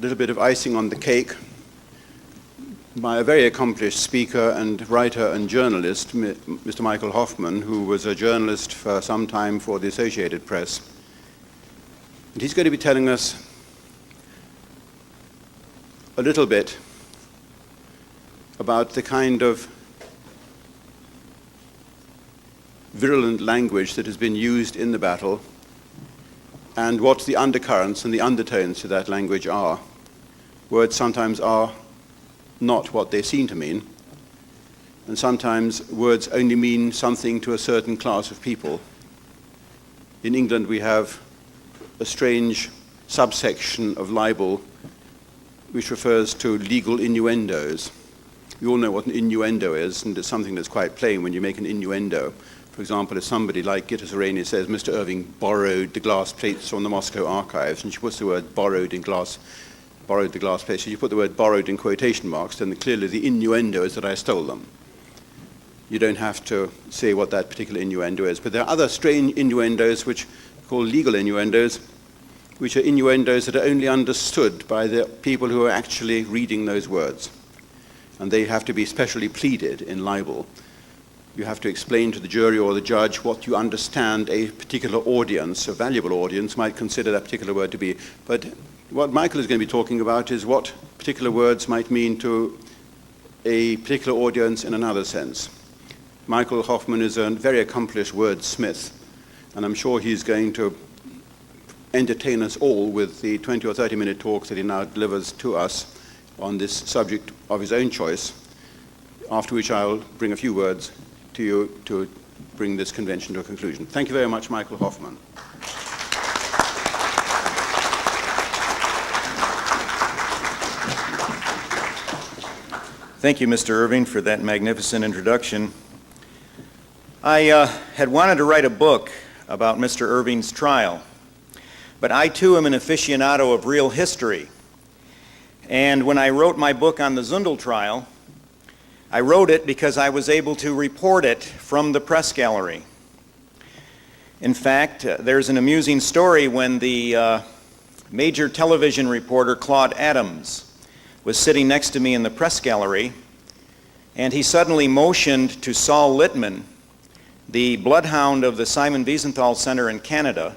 little bit of icing on the cake by a very accomplished speaker and writer and journalist, Mr. Michael Hoffman, who was a journalist for some time for the Associated Press. And he's going to be telling us a little bit about the kind of virulent language that has been used in the battle and what the undercurrents and the undertones to that language are. Words sometimes are not what they seem to mean, and sometimes words only mean something to a certain class of people. In England we have a strange subsection of libel which refers to legal innuendos. We all know what an innuendo is, and it's something that's quite plain when you make an innuendo. For example, if somebody like Gitta Sereni says, Mr. Irving borrowed the glass plates from the Moscow archives, and she puts the word borrowed the glass plates, so you put the word borrowed in quotation marks, then clearly the innuendo is that I stole them. You don't have to say what that particular innuendo is. But there are other strange innuendos which are called legal innuendos, which are innuendos that are only understood by the people who are actually reading those words. And they have to be specially pleaded in libel. You have to explain to the jury or the judge what you understand a particular audience, a valuable audience, might consider that particular word to be. But what Michael is going to be talking about is what particular words might mean to a particular audience in another sense. Michael Hoffman is a very accomplished wordsmith, and I'm sure he's going to entertain us all with the 20 or 30 minute talk that he now delivers to us on this subject of his own choice, after which I'll bring a few words to you to bring this convention to a conclusion. Thank you very much, Michael Hoffman. Thank you, Mr. Irving, for that magnificent introduction. I had wanted to write a book about Mr. Irving's trial, but I too am an aficionado of real history. And when I wrote my book on the Zundel trial, I wrote it because I was able to report it from the press gallery. In fact, there's an amusing story when the major television reporter Claude Adams was sitting next to me in the press gallery, and he suddenly motioned to Saul Littman, the bloodhound of the Simon Wiesenthal Center in Canada,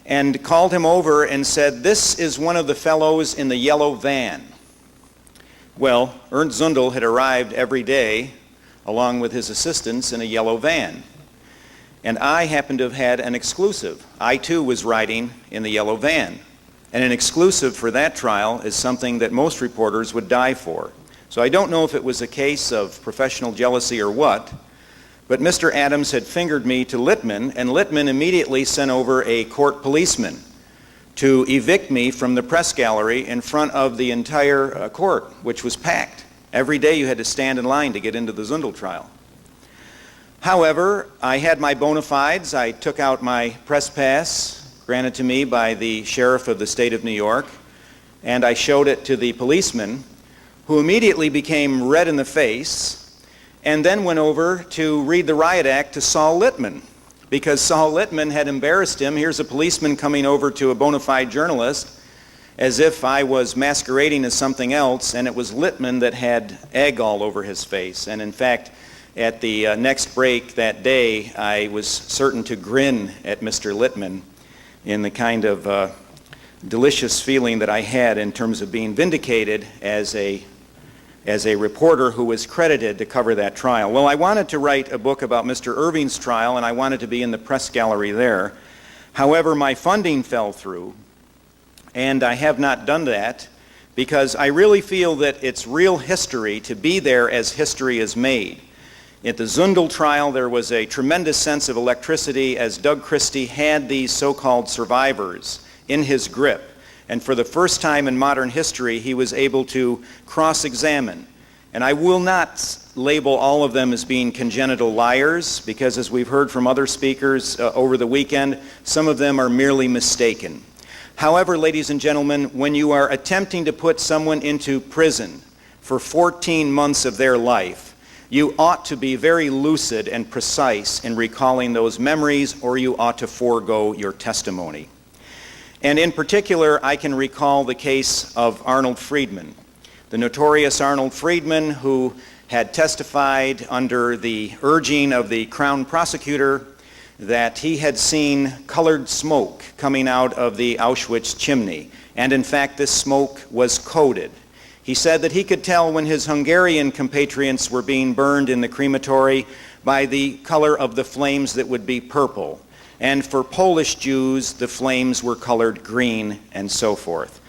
and called him over and said, "This is one of the fellows in the yellow van." Well, Ernst Zundel had arrived every day, along with his assistants, in a yellow van. And I happened to have had an exclusive. I too was riding in the yellow van. And an exclusive for that trial is something that most reporters would die for. So I don't know if it was a case of professional jealousy or what, but Mr. Adams had fingered me to Littman, and Littman immediately sent over a court policeman to evict me from the press gallery in front of the entire court, which was packed. Every day you had to stand in line to get into the Zundel trial. However, I had my bona fides. I took out my press pass granted to me by the sheriff of the state of New York, and I showed it to the policeman, who immediately became red in the face, and then went over to read the riot act to Saul Littman, because Saul Littman had embarrassed him. Here's a policeman coming over to a bona fide journalist as if I was masquerading as something else, and it was Littman that had egg all over his face. And in fact, at the next break that day, I was certain to grin at Mr. Littman in the kind of delicious feeling that I had in terms of being vindicated as a reporter who was credited to cover that trial. Well, I wanted to write a book about Mr. Irving's trial, and I wanted to be in the press gallery there. However, my funding fell through, and I have not done that because I really feel that it's real history to be there as history is made. At the Zundel trial, there was a tremendous sense of electricity as Doug Christie had these so-called survivors in his grip. And for the first time in modern history, he was able to cross-examine. And I will not label all of them as being congenital liars, because as we've heard from other speakers over the weekend, some of them are merely mistaken. However, ladies and gentlemen, when you are attempting to put someone into prison for 14 months of their life, you ought to be very lucid and precise in recalling those memories, or you ought to forego your testimony. And in particular, I can recall the case of Arnold Friedman, the notorious Arnold Friedman who had testified under the urging of the Crown prosecutor that he had seen colored smoke coming out of the Auschwitz chimney. And in fact, this smoke was coded. He said that he could tell when his Hungarian compatriots were being burned in the crematory by the color of the flames that would be purple. And for Polish Jews, the flames were colored green, and so forth.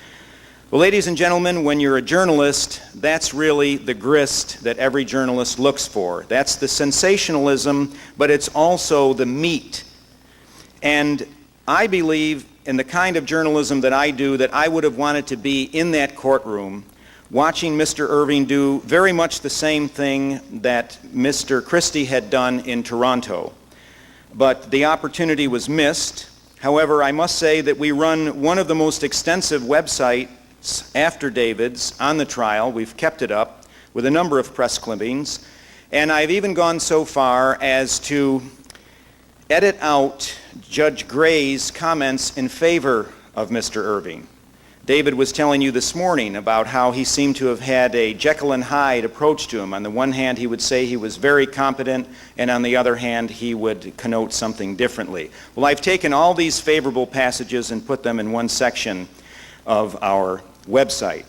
Well, ladies and gentlemen, when you're a journalist, that's really the grist that every journalist looks for. That's the sensationalism, but it's also the meat. And I believe in the kind of journalism that I do, that I would have wanted to be in that courtroom watching Mr. Irving do very much the same thing that Mr. Christie had done in Toronto. But the opportunity was missed. However, I must say that we run one of the most extensive websites after David's on the trial. We've kept it up with a number of press clippings. And I've even gone so far as to edit out Judge Gray's comments in favor of Mr. Irving. David was telling you this morning about how he seemed to have had a Jekyll and Hyde approach to him. On the one hand, he would say he was very competent, and on the other hand, he would connote something differently. Well, I've taken all these favorable passages and put them in one section of our website.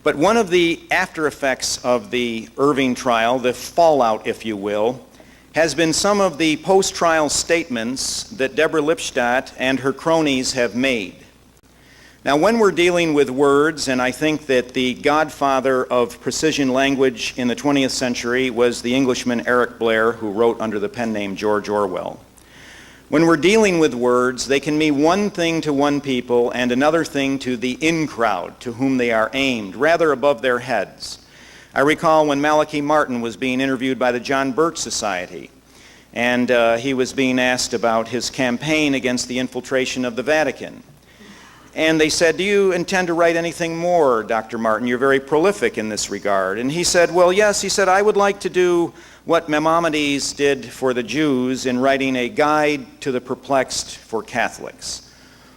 But one of the after effects of the Irving trial, the fallout, if you will, has been some of the post-trial statements that Deborah Lipstadt and her cronies have made. Now, when we're dealing with words, and I think that the godfather of precision language in the 20th century was the Englishman Eric Blair, who wrote under the pen name George Orwell. When we're dealing with words, they can mean one thing to one people and another thing to the in-crowd to whom they are aimed, rather above their heads. I recall when Malachi Martin was being interviewed by the John Birch Society, and he was being asked about his campaign against the infiltration of the Vatican. And they said, "Do you intend to write anything more, Dr. Martin? You're very prolific in this regard." And he said, "Well, yes." He said, "I would like to do what Maimonides did for the Jews in writing a guide to the perplexed for Catholics."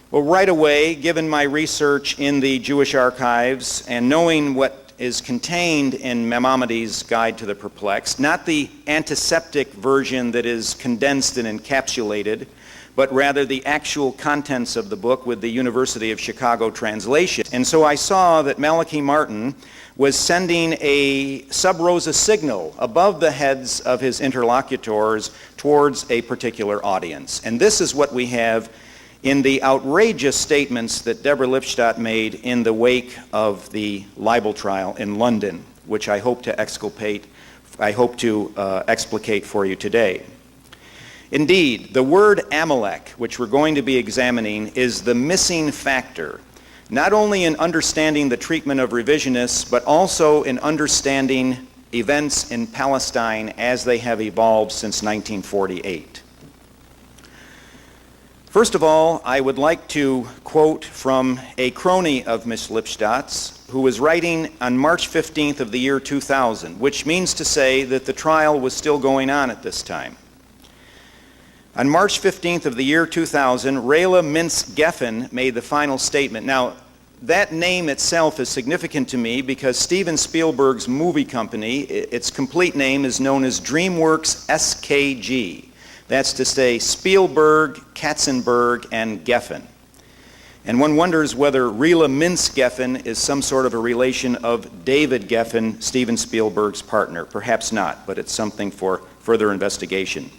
Well, right away, given my research in the Jewish archives and knowing what is contained in Maimonides' Guide to the Perplexed, not the antiseptic version that is condensed and encapsulated, but rather the actual contents of the book with the University of Chicago translation. And so I saw that Malachi Martin was sending a sub rosa signal above the heads of his interlocutors towards a particular audience. And this is what we have in the outrageous statements that Deborah Lipstadt made in the wake of the libel trial in London, which I hope to explicate for you today. Indeed, the word Amalek, which we're going to be examining, is the missing factor, not only in understanding the treatment of revisionists, but also in understanding events in Palestine as they have evolved since 1948. First of all, I would like to quote from a crony of Miss Lipstadt's, who was writing on March 15th of the year 2000, which means to say that the trial was still going on at this time. On March 15th of the year 2000, Rayla Mintz-Geffen made the final statement. Now, that name itself is significant to me because Steven Spielberg's movie company, its complete name is known as DreamWorks SKG. That's to say Spielberg, Katzenberg, and Geffen. And one wonders whether Rayla Mintz-Geffen is some sort of a relation of David Geffen, Steven Spielberg's partner. Perhaps not, but it's something for further investigation.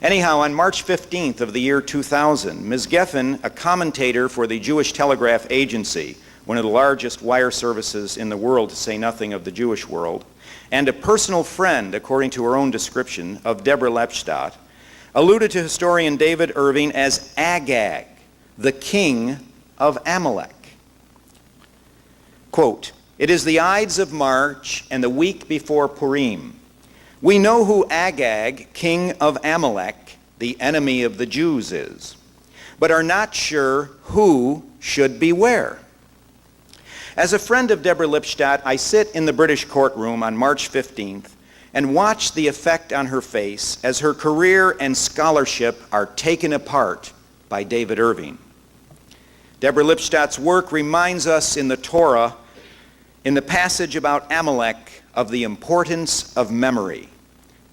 Anyhow, on March 15th of the year 2000, Ms. Geffen, a commentator for the Jewish Telegraph Agency, one of the largest wire services in the world, to say nothing of the Jewish world, and a personal friend, according to her own description, of Deborah Lipstadt, alluded to historian David Irving as Agag, the king of Amalek. Quote, "It is the Ides of March and the week before Purim. We know who Agag, king of Amalek, the enemy of the Jews, is, but are not sure who should beware. As a friend of Deborah Lipstadt, I sit in the British courtroom on March 15th and watch the effect on her face as her career and scholarship are taken apart by David Irving. Deborah Lipstadt's work reminds us in the Torah, in the passage about Amalek, of the importance of memory.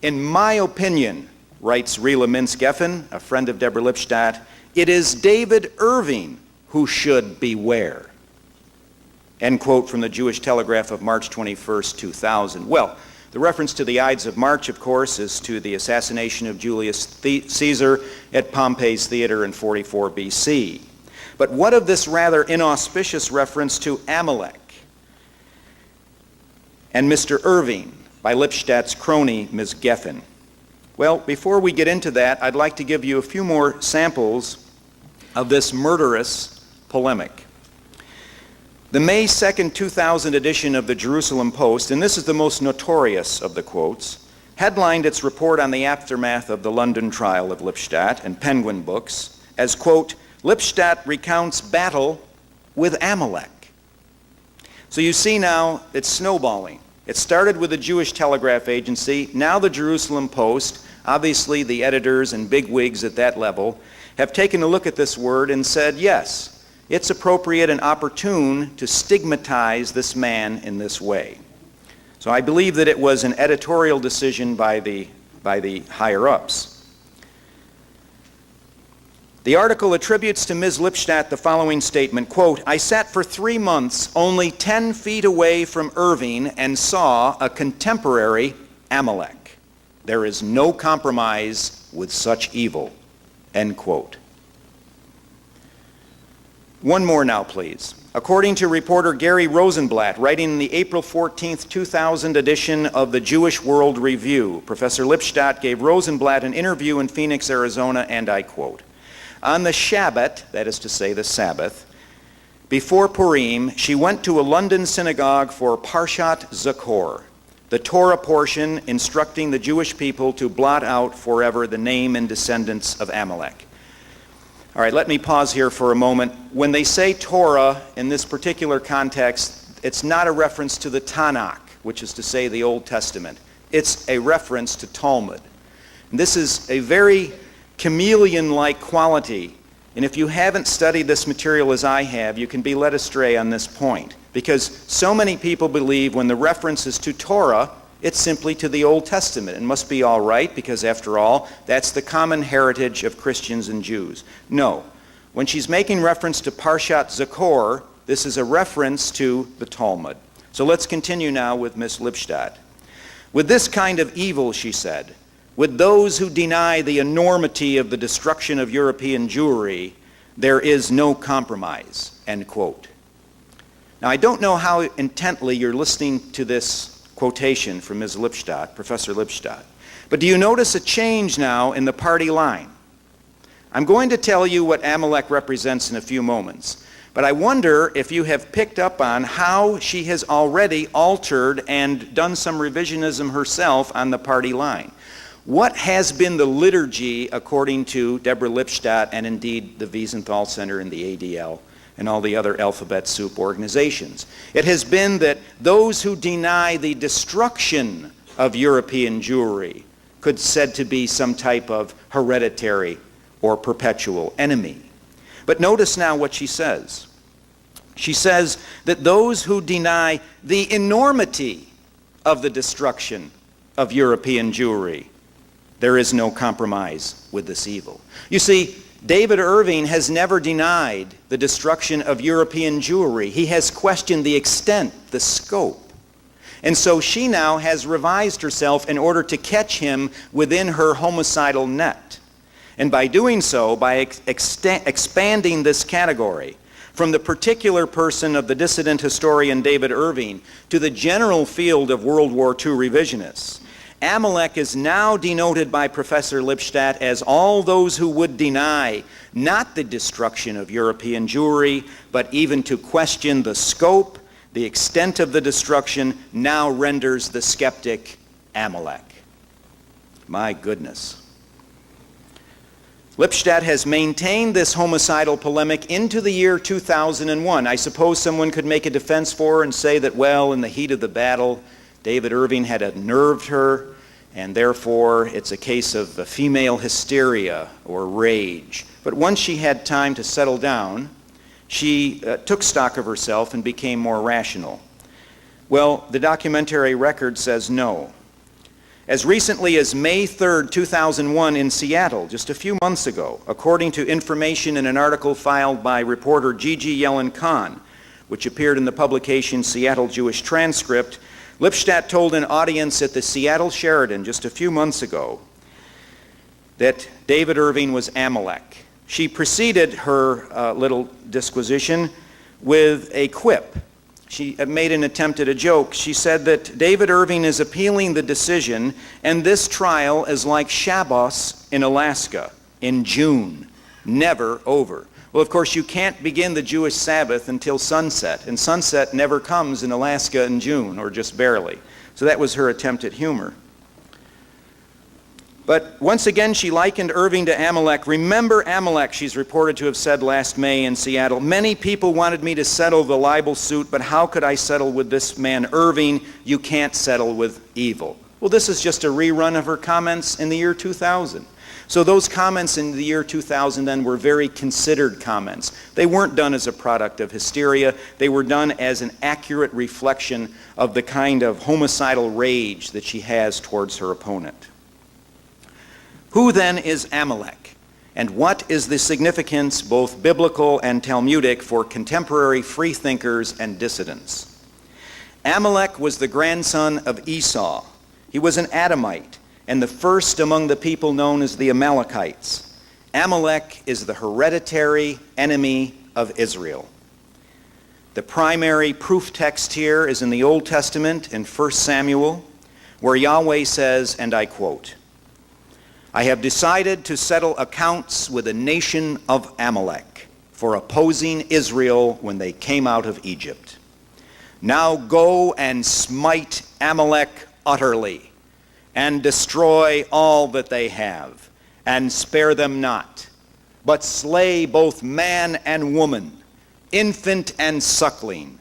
In my opinion, writes Rila Mintz-Geffen, a friend of Deborah Lipstadt, it is David Irving who should beware. End quote from the Jewish Telegraph of March 21st, 2000. Well, the reference to the Ides of March, of course, is to the assassination of Julius Caesar at Pompey's Theater in 44 BC. But what of this rather inauspicious reference to Amalek and Mr. Irving by Lipstadt's crony, Ms. Geffen? Well, before we get into that, I'd like to give you a few more samples of this murderous polemic. The May 2nd, 2000 edition of the Jerusalem Post, and this is the most notorious of the quotes, headlined its report on the aftermath of the London trial of Lipstadt and Penguin Books as, quote, Lipstadt recounts battle with Amalek. So you see now it's snowballing. It started with the Jewish Telegraph Agency, now the Jerusalem Post. Obviously the editors and bigwigs at that level have taken a look at this word and said, yes, it's appropriate and opportune to stigmatize this man in this way. So I believe that it was an editorial decision by the higher-ups. The article attributes to Ms. Lipstadt the following statement, quote, I sat for 3 months only 10 feet away from Irving and saw a contemporary Amalek. There is no compromise with such evil, end quote. One more now, please. According to reporter Gary Rosenblatt, writing in the April 14th, 2000 edition of the Jewish World Review, Professor Lipstadt gave Rosenblatt an interview in Phoenix, Arizona, and I quote, on the Shabbat, that is to say the Sabbath, before Purim, she went to a London synagogue for Parshat Zachor, the Torah portion instructing the Jewish people to blot out forever the name and descendants of Amalek. All right, let me pause here for a moment. When they say Torah in this particular context, it's not a reference to the Tanakh, which is to say the Old Testament. It's a reference to Talmud. And this is a very chameleon-like quality. And if you haven't studied this material as I have, you can be led astray on this point. Because so many people believe when the reference is to Torah, it's simply to the Old Testament. It must be all right because, after all, that's the common heritage of Christians and Jews. No. When she's making reference to Parshat Zachor, this is a reference to the Talmud. So let's continue now with Miss Lipstadt. With this kind of evil, she said, with those who deny the enormity of the destruction of European Jewry, there is no compromise, end quote. Now, I don't know how intently you're listening to this quotation from Ms. Lipstadt, Professor Lipstadt. But do you notice a change now in the party line? I'm going to tell you what Amalek represents in a few moments, but I wonder if you have picked up on how she has already altered and done some revisionism herself on the party line. What has been the liturgy according to Deborah Lipstadt and indeed the Wiesenthal Center and the ADL? And all the other alphabet soup organizations. It has been that those who deny the destruction of European Jewry could said to be some type of hereditary or perpetual enemy. But notice now what she says. She says that those who deny the enormity of the destruction of European Jewry, there is no compromise with this evil. You see, David Irving has never denied the destruction of European Jewry. He has questioned the extent, the scope. And so she now has revised herself in order to catch him within her homicidal net. And by doing so, by expanding this category from the particular person of the dissident historian David Irving to the general field of World War II revisionists, Amalek is now denoted by Professor Lipstadt as all those who would deny not the destruction of European Jewry, but even to question the scope, the extent of the destruction, now renders the skeptic Amalek. My goodness. Lipstadt has maintained this homicidal polemic into the year 2001. I suppose someone could make a defense for her and say that, well, in the heat of the battle, David Irving had unnerved her, and therefore it's a case of female hysteria or rage. But once she had time to settle down, she took stock of herself and became more rational. Well, the documentary record says no. As recently as May 3rd, 2001 in Seattle, just a few months ago, according to information in an article filed by reporter Gigi Yellen-Khan, which appeared in the publication Seattle Jewish Transcript, Lipstadt told an audience at the Seattle Sheraton just a few months ago that David Irving was Amalek. She preceded her little disquisition with a quip. She made an attempt at a joke. She said that David Irving is appealing the decision, and this trial is like Shabbos in Alaska in June, never over. Well, of course, you can't begin the Jewish Sabbath until sunset, and sunset never comes in Alaska in June, or just barely. So that was her attempt at humor. But once again, she likened Irving to Amalek. Remember Amalek, she's reported to have said last May in Seattle. Many people wanted me to settle the libel suit, but how could I settle with this man Irving? You can't settle with evil. Well, this is just a rerun of her comments in the year 2000. So those comments in the year 2000 then were very considered comments. They weren't done as a product of hysteria. They were done as an accurate reflection of the kind of homicidal rage that she has towards her opponent. Who then is Amalek? And what is the significance, both biblical and Talmudic, for contemporary freethinkers and dissidents? Amalek was the grandson of Esau. He was an Adamite, and the first among the people known as the Amalekites. Amalek is the hereditary enemy of Israel. The primary proof text here is in the Old Testament in 1 Samuel, where Yahweh says, and I quote, I have decided to settle accounts with the nation of Amalek for opposing Israel when they came out of Egypt. Now go and smite Amalek utterly, and destroy all that they have, and spare them not, but slay both man and woman, infant and suckling,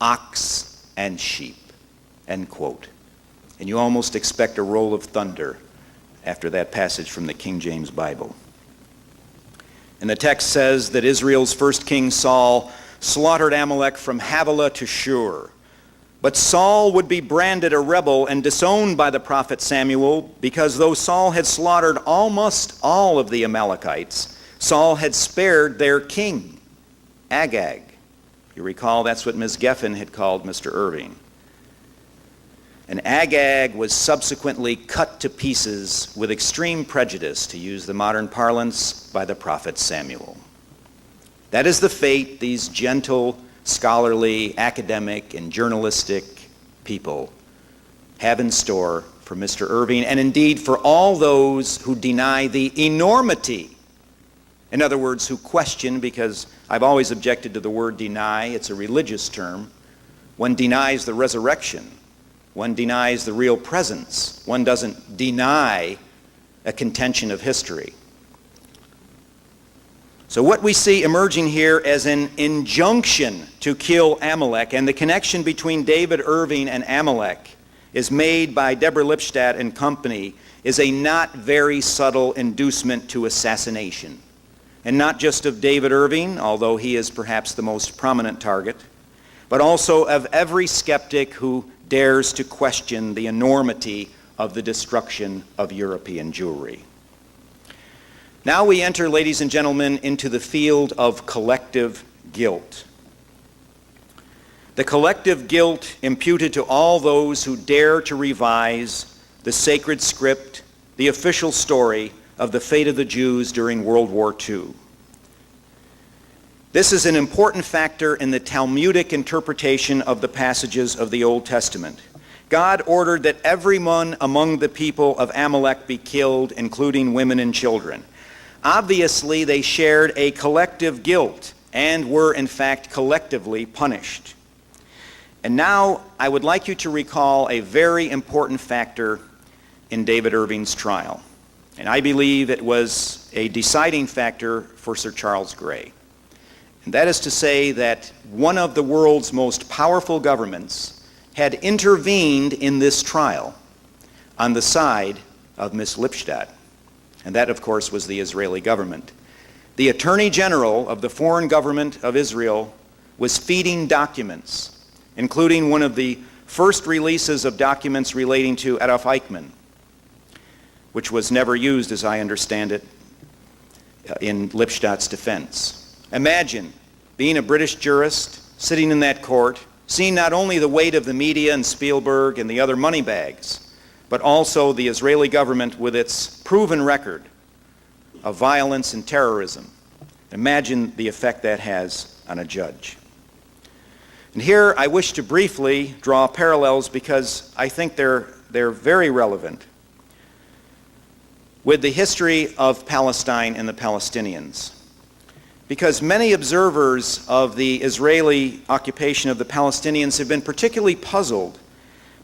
ox and sheep. End quote. And you almost expect a roll of thunder after that passage from the King James Bible. And the text says that Israel's first king Saul slaughtered Amalek from Havilah to Shur. But Saul would be branded a rebel and disowned by the prophet Samuel because though Saul had slaughtered almost all of the Amalekites, Saul had spared their king, Agag. You recall that's what Ms. Geffen had called Mr. Irving. And Agag was subsequently cut to pieces with extreme prejudice, to use the modern parlance, by the prophet Samuel. That is the fate these gentle, scholarly, academic, and journalistic people have in store for Mr. Irving, and indeed for all those who deny the enormity. In other words, who question, because I've always objected to the word deny, it's a religious term. One denies the resurrection. One denies the real presence. One doesn't deny a contention of history. So what we see emerging here as an injunction to kill Amalek, and the connection between David Irving and Amalek is made by Deborah Lipstadt and company, is a not very subtle inducement to assassination. And not just of David Irving, although he is perhaps the most prominent target, but also of every skeptic who dares to question the enormity of the destruction of European Jewry. Now we enter, ladies and gentlemen, into the field of collective guilt. The collective guilt imputed to all those who dare to revise the sacred script, the official story of the fate of the Jews during World War II. This is an important factor in the Talmudic interpretation of the passages of the Old Testament. God ordered that everyone among the people of Amalek be killed, including women and children. Obviously, they shared a collective guilt and were, in fact, collectively punished. And now, I would like you to recall a very important factor in David Irving's trial. And I believe it was a deciding factor for Sir Charles Grey. And that is to say that one of the world's most powerful governments had intervened in this trial on the side of Miss Lipstadt. And that, of course, was the Israeli government. the Attorney General of the foreign government of Israel was feeding documents, including one of the first releases of documents relating to Adolf Eichmann, which was never used, as I understand it, in Lipstadt's defense. Imagine being a British jurist, sitting in that court, seeing not only the weight of the media and Spielberg and the other money bags, but also the Israeli government with its proven record of violence and terrorism. Imagine the effect that has on a judge. And here I wish to briefly draw parallels because I think they're very relevant with the history of Palestine and the Palestinians. Because many observers of the Israeli occupation of the Palestinians have been particularly puzzled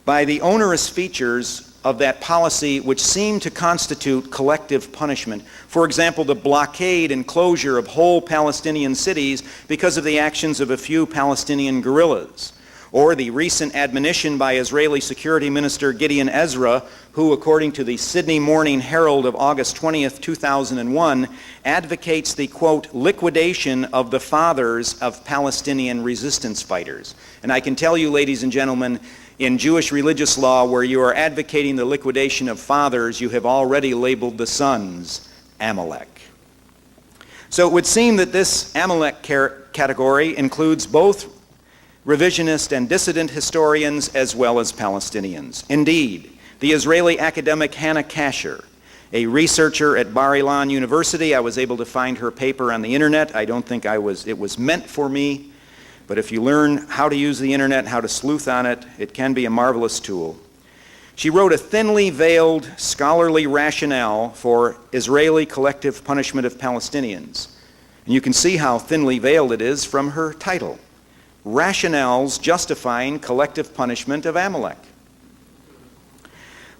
by the onerous features of that policy which seemed to constitute collective punishment. For example, the blockade and closure of whole Palestinian cities because of the actions of a few Palestinian guerrillas, or the recent admonition by Israeli Security Minister Gideon Ezra, who, according to the Sydney Morning Herald of August 20th, 2001, advocates the, quote, liquidation of the fathers of Palestinian resistance fighters. And I can tell you, ladies and gentlemen, in Jewish religious law, where you are advocating the liquidation of fathers, you have already labeled the sons Amalek. So it would seem that this Amalek category includes both revisionist and dissident historians as well as Palestinians. Indeed, the Israeli academic Hannah Kasher, a researcher at Bar Ilan University, I was able to find her paper on the internet. I don't think it was meant for me, but if you learn how to use the internet, how to sleuth on it, it can be a marvelous tool. She wrote a thinly veiled scholarly rationale for Israeli collective punishment of Palestinians. And you can see how thinly veiled it is from her title, Rationales Justifying Collective Punishment of Amalek.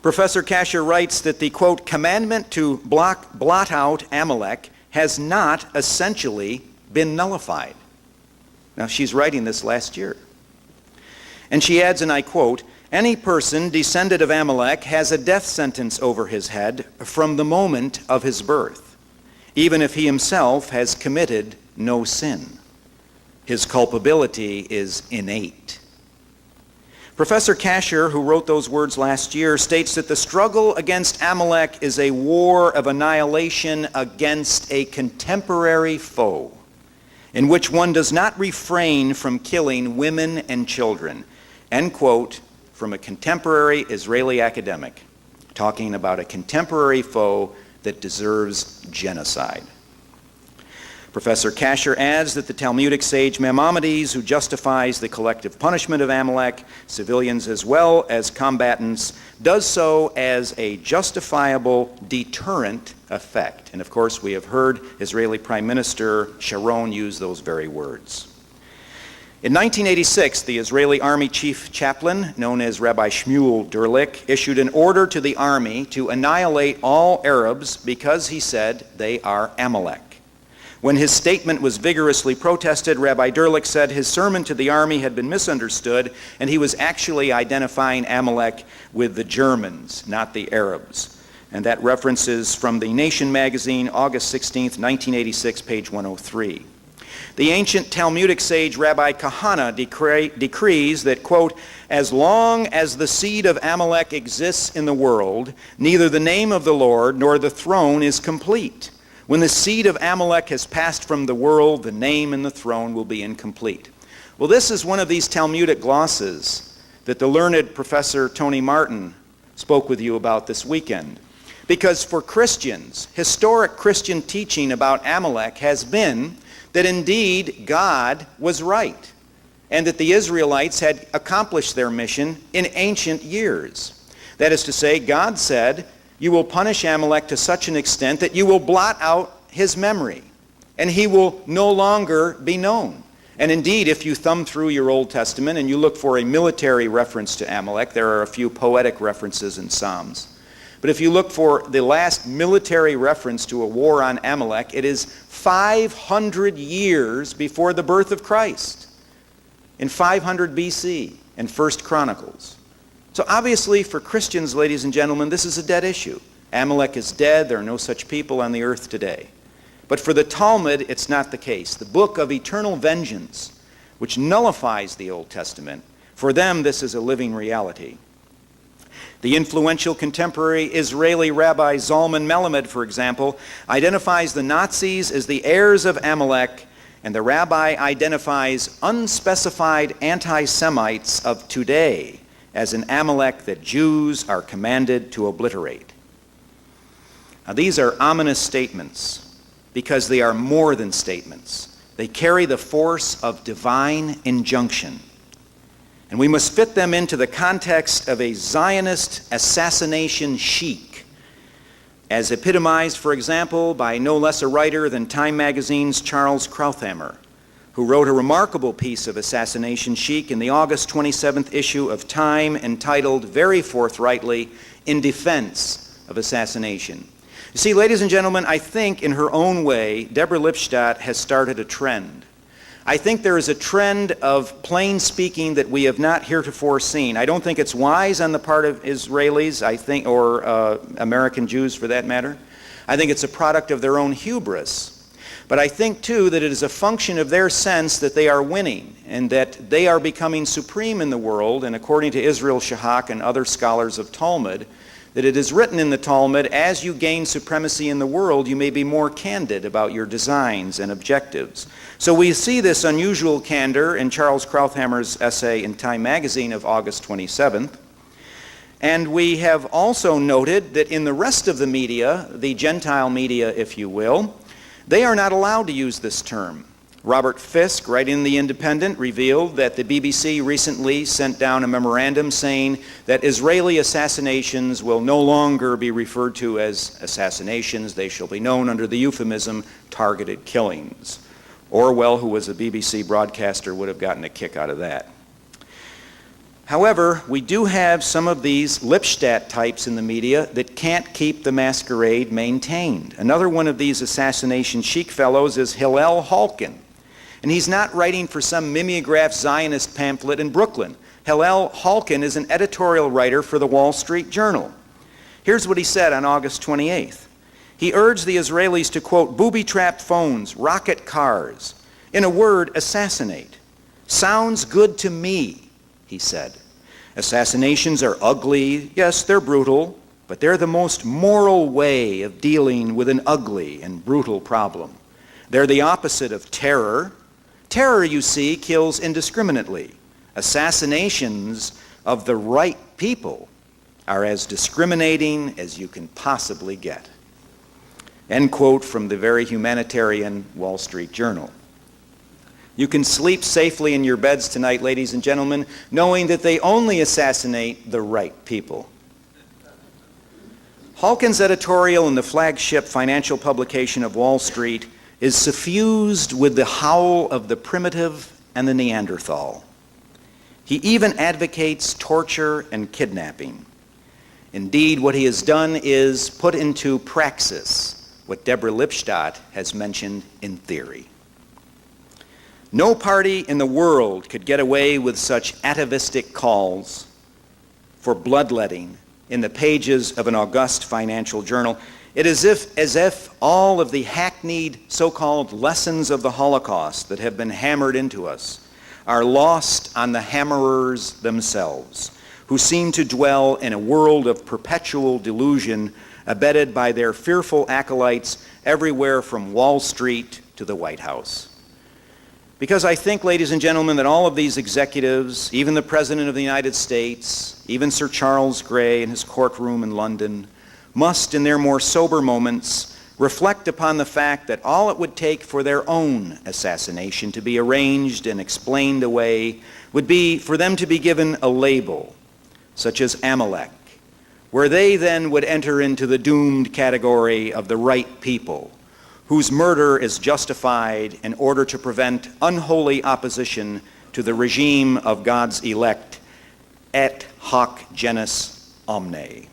Professor Kasher writes that the, quote, commandment to blot out Amalek has not essentially been nullified. Now, she's writing this last year. And she adds, and I quote, any person descended of Amalek has a death sentence over his head from the moment of his birth, even if he himself has committed no sin. His culpability is innate. Professor Kasher, who wrote those words last year, states that the struggle against Amalek is a war of annihilation against a contemporary foe, in which one does not refrain from killing women and children. End quote from a contemporary Israeli academic talking about a contemporary foe that deserves genocide. Professor Kasher adds that the Talmudic sage Maimonides, who justifies the collective punishment of Amalek, civilians as well as combatants, does so as a justifiable deterrent effect. And of course, we have heard Israeli Prime Minister Sharon use those very words. In 1986, the Israeli Army Chief Chaplain, known as Rabbi Shmuel Durlik, issued an order to the army to annihilate all Arabs because he said they are Amalek. When his statement was vigorously protested, Rabbi Durlik said his sermon to the army had been misunderstood, and he was actually identifying Amalek with the Germans, not the Arabs. And that reference is from the Nation magazine, August 16, 1986, page 103. The ancient Talmudic sage Rabbi Kahana decrees that, quote, as long as the seed of Amalek exists in the world, neither the name of the Lord nor the throne is complete. When the seed of Amalek has passed from the world, the name and the throne will be incomplete. Well, this is one of these Talmudic glosses that the learned Professor Tony Martin spoke with you about this weekend. Because for Christians, historic Christian teaching about Amalek has been that indeed God was right, and that the Israelites had accomplished their mission in ancient years. That is to say, God said, you will punish Amalek to such an extent that you will blot out his memory, and he will no longer be known. And indeed, if you thumb through your Old Testament and you look for a military reference to Amalek, there are a few poetic references in Psalms. But if you look for the last military reference to a war on Amalek, it is 500 years before the birth of Christ, in 500 BC, in 1 Chronicles. So obviously for Christians, ladies and gentlemen, this is a dead issue. Amalek is dead. There are no such people on the earth today. But for the Talmud, it's not the case. The book of eternal vengeance, which nullifies the Old Testament, for them this is a living reality. The influential contemporary Israeli Rabbi Zalman Melamed, for example, identifies the Nazis as the heirs of Amalek, and the rabbi identifies unspecified anti-Semites of today as an Amalek that Jews are commanded to obliterate. Now, these are ominous statements because they are more than statements. They carry the force of divine injunction. And we must fit them into the context of a Zionist assassination chic, as epitomized, for example, by no less a writer than Time magazine's Charles Krauthammer, who wrote a remarkable piece of assassination chic in the August 27th issue of Time entitled, very forthrightly, In Defense of Assassination. You see, ladies and gentlemen, I think in her own way, Deborah Lipstadt has started a trend. I think there is a trend of plain speaking that we have not heretofore seen. I don't think it's wise on the part of Israelis, or American Jews for that matter. I think it's a product of their own hubris. But I think, too, that it is a function of their sense that they are winning and that they are becoming supreme in the world, and according to Israel Shahak and other scholars of Talmud, that it is written in the Talmud, as you gain supremacy in the world, you may be more candid about your designs and objectives. So we see this unusual candor in Charles Krauthammer's essay in Time magazine of August 27th. And we have also noted that in the rest of the media, the Gentile media, if you will, they are not allowed to use this term. Robert Fisk, writing in The Independent, revealed that the BBC recently sent down a memorandum saying that Israeli assassinations will no longer be referred to as assassinations. They shall be known under the euphemism targeted killings. Orwell, who was a BBC broadcaster, would have gotten a kick out of that. However, we do have some of these Lipstadt types in the media that can't keep the masquerade maintained. Another one of these assassination chic fellows is Hillel Halkin. And he's not writing for some mimeograph Zionist pamphlet in Brooklyn. Hillel Halkin is an editorial writer for the Wall Street Journal. Here's what he said on August 28th. He urged the Israelis to, quote, booby-trap phones, rocket cars. In a word, assassinate. Sounds good to me, he said. Assassinations are ugly. Yes, they're brutal, but they're the most moral way of dealing with an ugly and brutal problem. They're the opposite of terror. Terror, you see, kills indiscriminately. Assassinations of the right people are as discriminating as you can possibly get. End quote from the very humanitarian Wall Street Journal. You can sleep safely in your beds tonight, ladies and gentlemen, knowing that they only assassinate the right people. Halkin's editorial in the flagship financial publication of Wall Street is suffused with the howl of the primitive and the Neanderthal. He even advocates torture and kidnapping. Indeed, what he has done is put into praxis what Deborah Lipstadt has mentioned in theory. No party in the world could get away with such atavistic calls for bloodletting in the pages of an august financial journal. It is as if all of the hackneyed so-called lessons of the Holocaust that have been hammered into us are lost on the hammerers themselves, who seem to dwell in a world of perpetual delusion abetted by their fearful acolytes everywhere from Wall Street to the White House. Because I think, ladies and gentlemen, that all of these executives, even the President of the United States, even Sir Charles Grey in his courtroom in London, must, in their more sober moments, reflect upon the fact that all it would take for their own assassination to be arranged and explained away would be for them to be given a label, such as Amalek, where they then would enter into the doomed category of the right people, whose murder is justified in order to prevent unholy opposition to the regime of God's elect, et hoc genus omne.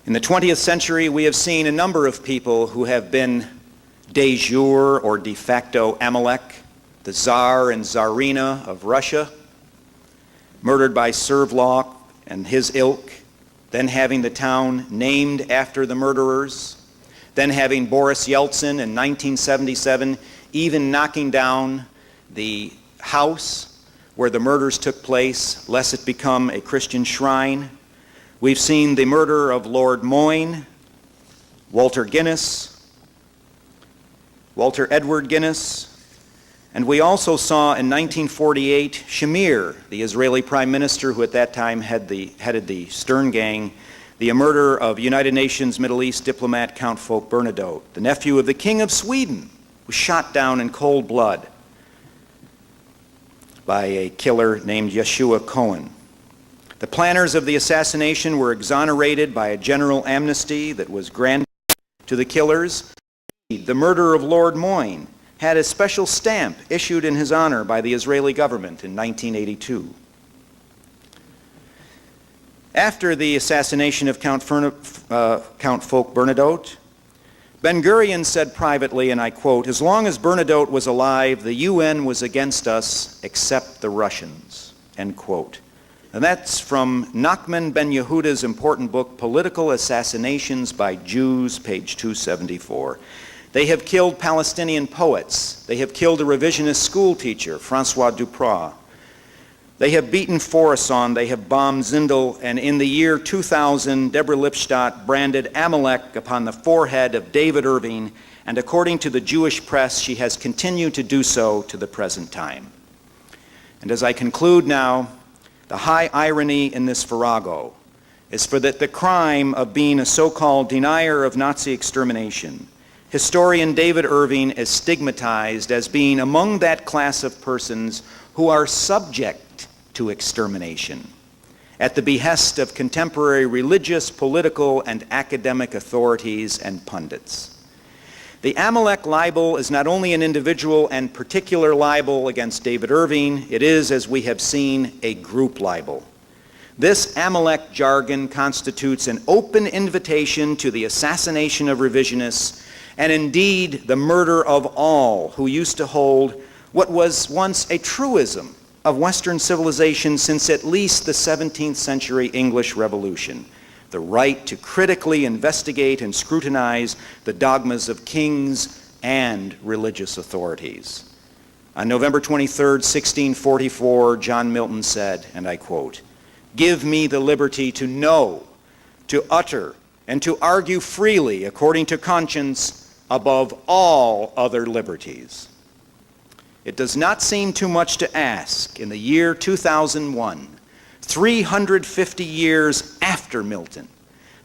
In the 20th century, we have seen a number of people who have been de jure or de facto Amalek, the Tsar and Tsarina of Russia, murdered by Servlov and his ilk, then having the town named after the murderers. then having Boris Yeltsin in 1977 even knocking down the house where the murders took place, lest it become a Christian shrine. We've seen the murder of Lord Moyne, Walter Edward Guinness, and we also saw in 1948 Shamir, the Israeli prime minister who at that time headed the Stern Gang, the murder of United Nations Middle East diplomat Count Folke Bernadotte, the nephew of the King of Sweden, was shot down in cold blood by a killer named Yeshua Cohen. The planners of the assassination were exonerated by a general amnesty that was granted to the killers. The murder of Lord Moyne had a special stamp issued in his honor by the Israeli government in 1982. After the assassination of Count Folke Bernadotte, Ben-Gurion said privately, and I quote, "As long as Bernadotte was alive, the UN was against us except the Russians," end quote. And that's from Nachman Ben Yehuda's important book, Political Assassinations by Jews, page 274. They have killed Palestinian poets. They have killed a revisionist school teacher, Francois Duprat. They have beaten Khorasan, they have bombed Zindel, and in the year 2000, Deborah Lipstadt branded Amalek upon the forehead of David Irving, and according to the Jewish press, she has continued to do so to the present time. And as I conclude now, the high irony in this farrago is for that the crime of being a so-called denier of Nazi extermination, historian David Irving is stigmatized as being among that class of persons who are subject to extermination at the behest of contemporary religious, political, and academic authorities and pundits. The Amalek libel is not only an individual and particular libel against David Irving, it is, as we have seen, a group libel. This Amalek jargon constitutes an open invitation to the assassination of revisionists and indeed the murder of all who used to hold what was once a truism of Western civilization since at least the 17th century English Revolution, the right to critically investigate and scrutinize the dogmas of kings and religious authorities. On November 23, 1644, John Milton said, and I quote, "Give me the liberty to know, to utter, and to argue freely according to conscience above all other liberties." It does not seem too much to ask in the year 2001, 350 years after Milton,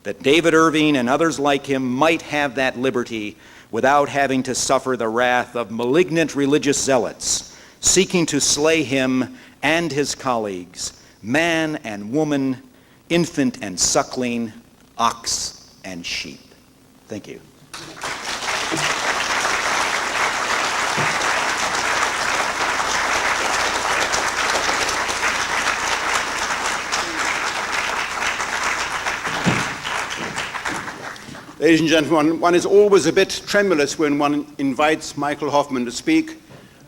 that David Irving and others like him might have that liberty without having to suffer the wrath of malignant religious zealots seeking to slay him and his colleagues, man and woman, infant and suckling, ox and sheep. Thank you. Ladies and gentlemen, one is always a bit tremulous when one invites Michael Hoffman to speak.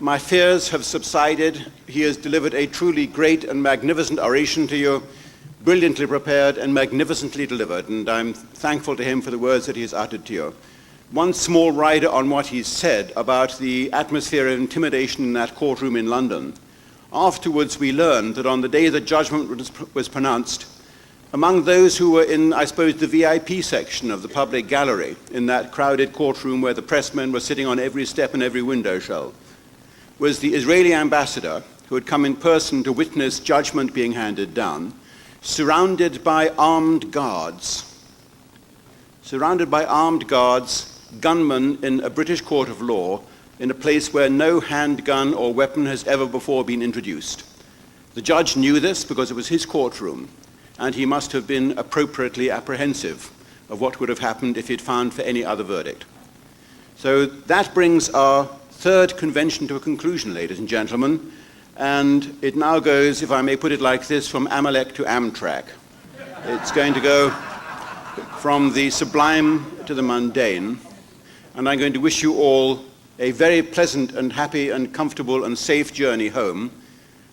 My fears have subsided. He has delivered a truly great and magnificent oration to you, brilliantly prepared and magnificently delivered, and I'm thankful to him for the words that he has uttered to you. One small rider on what he said about the atmosphere of intimidation in that courtroom in London. Afterwards, we learned that on the day the judgment was pronounced, among those who were in, I suppose, the VIP section of the public gallery, in that crowded courtroom where the pressmen were sitting on every step and every window sill, was the Israeli ambassador who had come in person to witness judgment being handed down, surrounded by armed guards. Surrounded by armed guards, gunmen in a British court of law, in a place where no handgun or weapon has ever before been introduced. The judge knew this because it was his courtroom, and he must have been appropriately apprehensive of what would have happened if he'd found for any other verdict. So that brings our third convention to a conclusion, ladies and gentlemen, and it now goes, if I may put it like this, from Amalek to Amtrak. It's going to go from the sublime to the mundane, and I'm going to wish you all a very pleasant and happy and comfortable and safe journey home.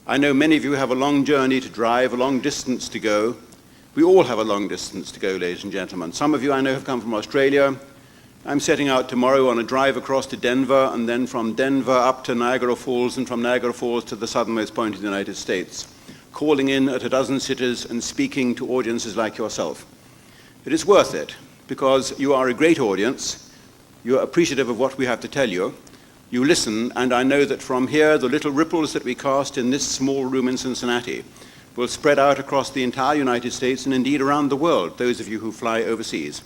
I know many of you have a long journey to drive, a long distance to go. We all have a long distance to go, ladies and gentlemen. Some of you I know have come from Australia. I'm setting out tomorrow on a drive across to Denver, and then from Denver up to Niagara Falls, and from Niagara Falls to the southernmost point of the United States, calling in at a dozen cities and speaking to audiences like yourself. It is worth it, because you are a great audience, you are appreciative of what we have to tell you, you listen, and I know that from here the little ripples that we cast in this small room in Cincinnati will spread out across the entire United States and indeed around the world, those of you who fly overseas.